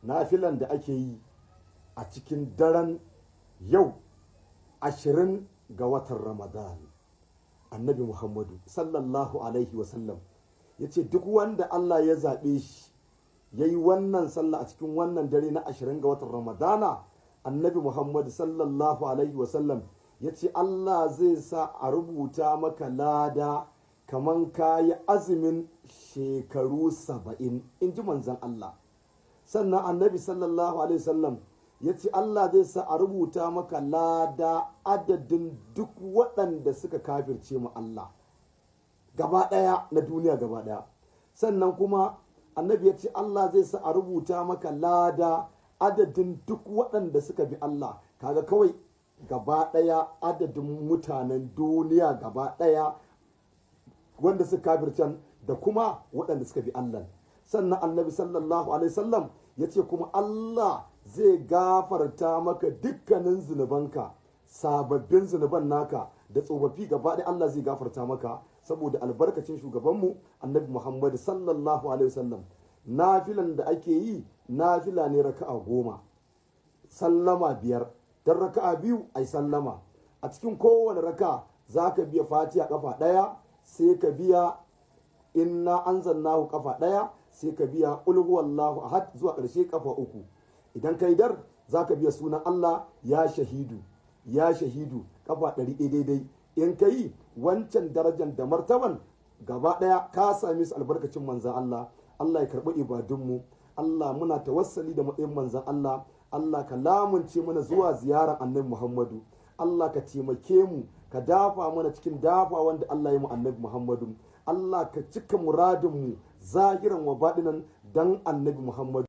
nafilan da ake yi a cikin daren yau 20 ga watan Ramadan. Annabi Muhammadu sallallahu alaihi wasallam ya ce duk wanda Allah ya zaɓe shi ya yi wannan sallah a cikin wannan dare na 20 ga watan Ramadana, Annabi Muhammadu sallallahu alaihi wasallam ya ce Allah zai sa a rubuta maka lada kaman kayi azumin shekaru 70, in ji manzon Allah. Sannan Annabi sallallahu alaihi wasallam ya ce Allah zai sa a rubuta maka lada adadin duk waɗanda suka kafirce mu Allah gaba ɗaya na duniya gaba ɗaya. Sannan kuma Annabi ya ce Allah zai sa a rubuta maka lada adadin duk waɗanda suka bi Allah. Kaga kawai gaba ɗaya adadin mutanen duniya gaba ɗaya wanda suka kafirce da kuma waɗanda suka bi Allah. Sannan Annabi sallallahu alaihi wasallam ya ce kuma Allah zai gafarta maka dukkanin zunubanka, sababbin zunuban naka da tsofaffi gaba ɗaya Allah zai gafarta maka saboda albarkacin shugabanmu Annabi Muhammad sallallahu alaihi wasallam. Nafilan da ake yi nafila ne raka'a 10, sallama 5, dan raka'a 2 ai sallama. A cikin kowane raka zaka biya Fatiha kafa ɗaya, sai ka biya inna anzalnahu kafa ɗaya, sai ka biya qul huwallahu ahad zuwa ƙarshe kafa 3. Idan kai dar zaka biya sunan Allah ya shahidu ya shahidu kafa 100 daidai. In kai wancan darajar da martaban gaba daya ka sami su albarkacin manzan Allah. Allah ya karbi ibadunmu. Allah muna tawassali da matsayin manzan Allah. Allah ka lamunce mana zuwa ziyarar Annabi Muhammadu. Allah ka taimake mu, ka dafa mana cikin dafa wanda Allah ya mu Annabi Muhammadu. Allah ka cika muradin mu zahiran wa baɗinan dan Annabi Muhammadu.